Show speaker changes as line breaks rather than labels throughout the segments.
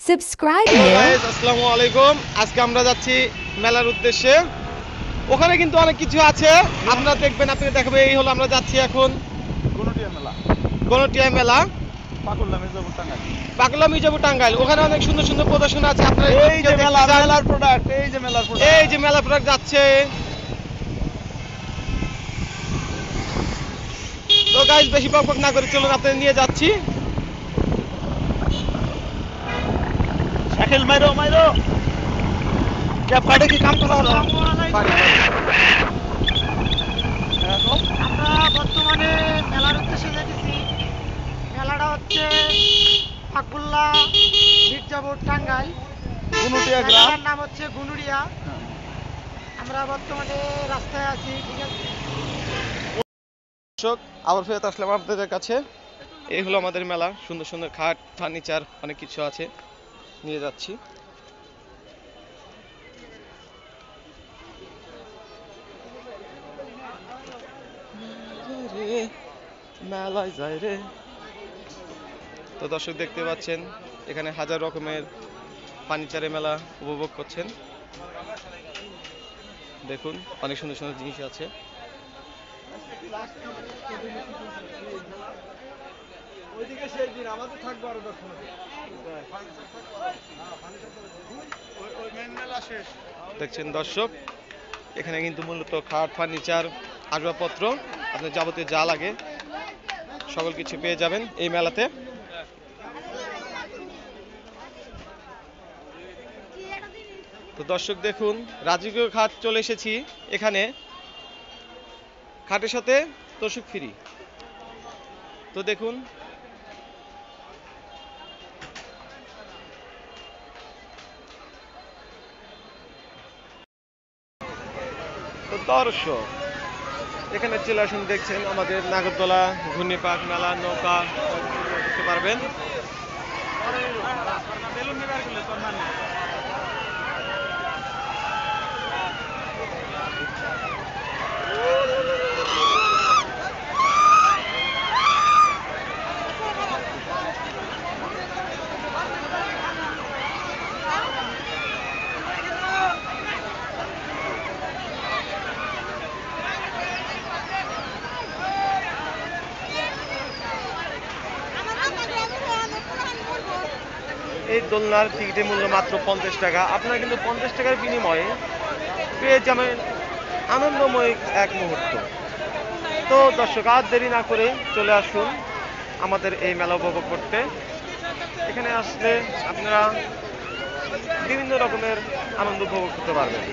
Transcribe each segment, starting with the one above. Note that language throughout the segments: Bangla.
Subscribe
hello
now.
গাইস, আসসালামু আলাইকুম। আজকে আমরা যাচ্ছি মেলার উদ্দেশ্যে। ওখানে কিন্তু অনেক কিছু আছে, আপনারা দেখবেন, আপনাকে দেখাবে। এই হলো আমরা যাচ্ছি এখন
গনুটিয়া মেলা,
গনটিয়া মেলা,
পাকুল্লা মির্জাপুর টাঙ্গাইল।
পাগলা মির্জাপুর টাঙ্গাইল। ওখানে অনেক সুন্দর সুন্দর প্রদর্শন আছে, আপনারা
এই
যদি
যে
কেউ
মেলা,
দেখতে চান,
মেলার প্রোডাক্ট, এই যে মেলার প্রোডাক্ট,
এই যে মেলা প্রোডাক্ট যাচ্ছে। তো গাইস, বেশি বকবক না করে চলুন আপনাদের নিয়ে যাচ্ছি।
শাকিল মাইরো মাইরো, ক্যাপ কাটে কি কাম করা হলো?
আমরা বর্তমানে মেলার উদ্দেশ্যে যেতেছি। মেলাটা হচ্ছে ফাকুল্লা মির্জাপুর টাঙ্গাইল।
গনুটিয়া গ্রাম।
মেলাটার নাম হচ্ছে গুনুরিয়া। আমরা বর্তমানে রাস্তায় আছি, ঠিক আছে।
দর্শক, আবার ফেরত আসলাম আপনাদের কাছে। এই হলো আমাদের মেলা, সুন্দর সুন্দর খাট, ফার্নিচার, অনেক কিছু আছে, নিয়ে যাচ্ছি। মেলায় যায় রে। তো দর্শক, দেখতে পাচ্ছেন এখানে হাজার রকমের ফার্নিচারের মেলা উপভোগ করছেন। দেখুন, অনেক সুন্দর সুন্দর জিনিস আছে।
ওইদিকে সেই দিন আমাদের থাকবো আরো 10 মিনিট। ওই মেন মেলা শেষ।
দেখছেন দর্শক, এখানে কিন্তু মূলত খাট, ফার্নিচার, আসবাবপত্র, আপনার যাবতীয় যা লাগে সকল কিছু পেয়ে যাবেন এই মেলাতে। তো দর্শক দেখুন, রাজকীয় খাট চলে এসেছি এখানে। খাটের সাথে তোষক ফ্রি। তো দেখুন, তো দর্শক এখানে চলে আসুন। দেখছেন আমাদের নাগরদোলা, ঘূর্ণিপাক মেলা, নৌকা দেখতে পারবেন। এই দোলনার টিকিটের মূল্য মাত্র 50 টাকা। আপনারা কিন্তু 50 টাকার বিনিময়ে পেয়ে যাবেন আনন্দময় এক মুহূর্ত। তো দর্শক, আর দেরি না করে চলে আসুন আমাদের এই মেলা উপভোগ করতে। এখানে আসলে আপনারা বিভিন্ন রকমের আনন্দ উপভোগ করতে পারবেন।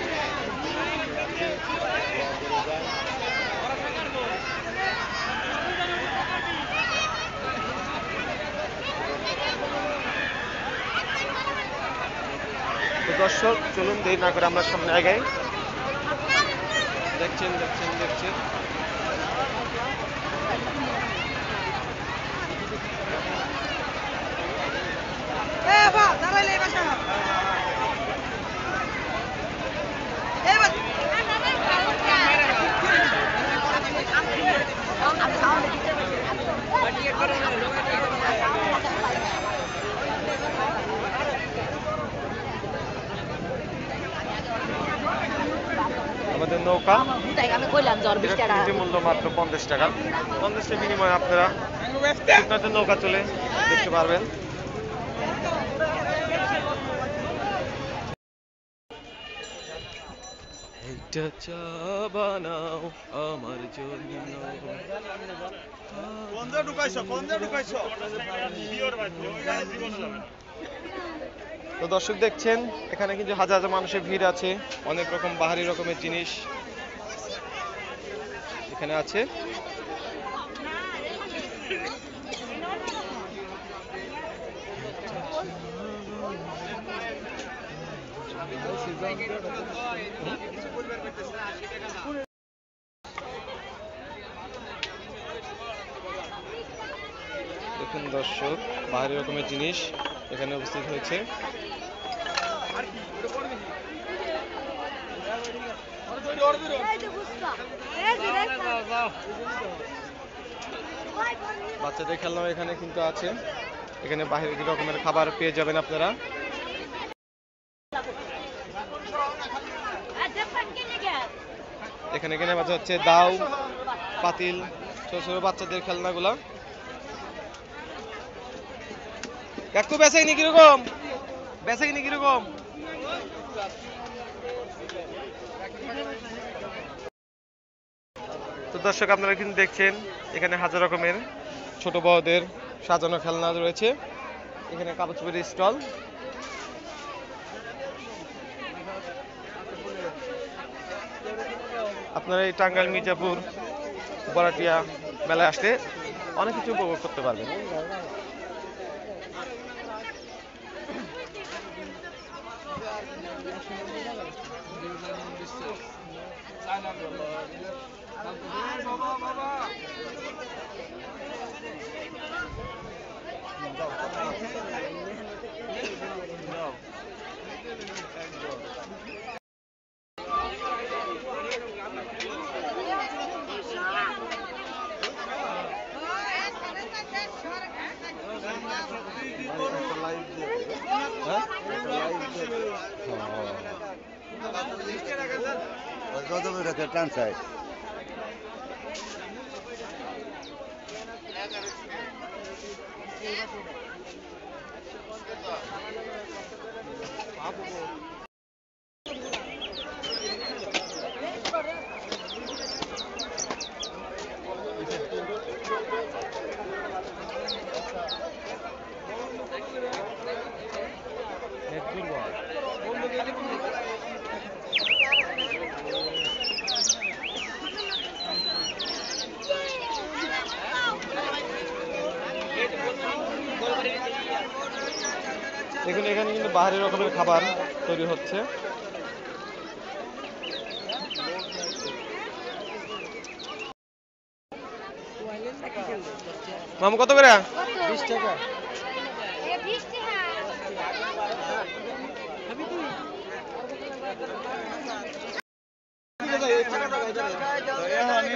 তো দর্শক, চলুন দেরি না করে আমরা সামনে আগাই। দেখছেন দেখছেন দেখছেন আমাদের নৌকা, এটার মূল্য মাত্র 50 টাকা। 50 টাকা বিনিময়ে আপনারা আপনাদের নৌকা চলে দেখতে পারবেন। একটা চা বানাও আমার জন্য।
কোনটা ঢুকাইছো, কোনটা ঢুকাইছো?
তো দর্শক দেখছেন, এখানে কিন্তু হাজার হাজার মানুষের ভিড় আছে। অনেক রকম বাহারি রকমের জিনিস এখানে আছে। দেখুন দর্শক, বাহারি রকমের জিনিস এখানে উপস্থিত হয়েছে। বাচ্চাদের খেলনা এখানে কিন্তু আছে। এখানে বাহির রকমের খাবার পেয়ে যাবেন আপনারা। এখানে কেনা বেচা হচ্ছে দাও, পাতিল, ছোট ছোট বাচ্চাদের খেলনাগুলা। একটু বেচাইনি কিরকম, বেচাইনি কিরকম? তো দর্শক আপনারা কিন্তু দেখছেন এখানে হাজার রকমের ছোট বড়দের সাজানো খেলনা রয়েছে। এখানে কাপড় চোপড়ের স্টল। আপনারা এই টাঙ্গাইল মির্জাপুর বড়াটিয়া মেলায় আসলে অনেক কিছু উপভোগ করতে পারবেন। দেখুন এখানে কিন্তু বাহারি রকমের খাবার তৈরি হচ্ছে। মামু কত করে?
20 টাকা।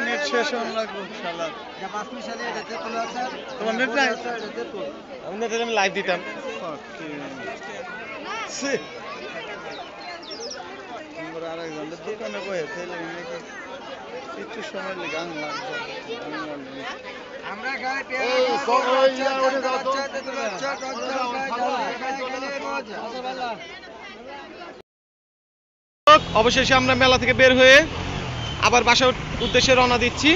নেট শেষ হওয়ার লাগবে ইনশাআল্লাহ। তোমার নেট নাই?
আমি না দিলে আমি লাইভ দিতাম।
আমরা আরেকজনের দোকানে বসে তাইলে নাকি কিছু সময় লেগে গান লাগবে। আমরা গায়ে
অবশেষে আমরা মেলা থেকে বের হয়ে আবার বাসার উদ্দেশ্যে রওনা দিচ্ছি।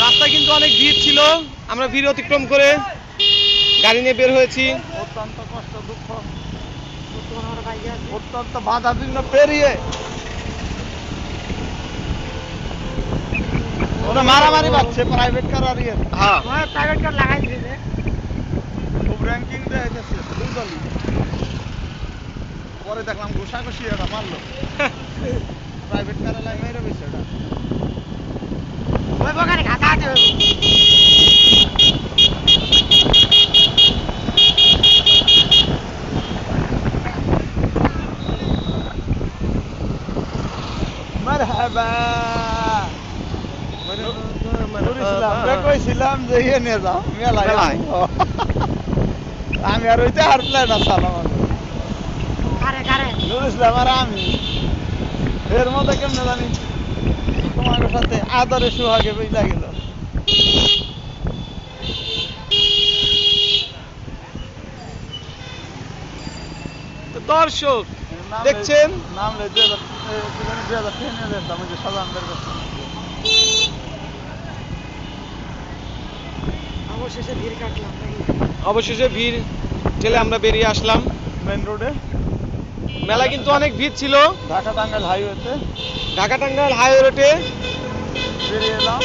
রাস্তায় কিন্তু অনেক ভিড় ছিল, আমরা ভিড় অতিক্রম করে গাড়ি নিয়ে বের হয়েছি।
অত্যন্ত কষ্ট দুঃখ অত্যন্ত বাধা বিঘ্ন পেরিয়ে ওরা মারামারি পাচ্ছে প্রাইভেট কার আর ইয়ে।
হ্যাঁ
প্রাইভেট কার লাগাই দিয়েছে,
খুব র্যাঙ্কিং দেখাইতেছে দুই দলই। পরে দেখলাম ঘুষাঘুষি এটা মারলো প্রাইভেট কারে লাই মেরে বেশি এটা
ওই বগারে ঘাটা আছে।
মারহাবা কইছিলাম যে ইয়ে নিয়ে যাও মেলায়। আমি আর ওইটা হারলে না সালাম নুর ইসলাম আর আমি এর মধ্যে কেমনে জানি তোমার সাথে আদরে সুহাগে বেজা গেল।
দর্শক দেখছেন
নাম লে 2003 দাম যে সালাম বের করতে
অবশেষে ভিড় কাটলাম।
অবশেষে ভিড় ঠেলে আমরা বেরিয়ে আসলাম
মেইন রোডে।
মেলা কিন্তু অনেক ভিড় ছিল।
ঢাকা টাঙ্গাইল হাইওয়েতে
ঢাকা টাঙ্গাইল হাইওয়ে রোডে
বেরিয়ে এলাম।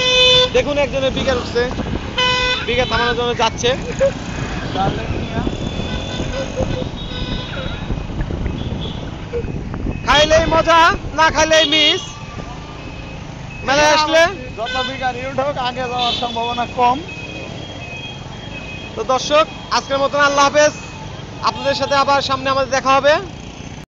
দেখুন একজনের বিঘা উঠছে, বিঘা থামানোর জন্য যাচ্ছে। খাইলেই মজা, না খাইলেই মিস। মেলায় আসলে
যত বিঘা রিউট হোক আগে যাওয়ার সম্ভাবনা কম।
তো দর্শক আজকের মতন আল্লাহ হাফেজ। আপনাদের সাথে আবার সামনে আমাদের দেখা হবে।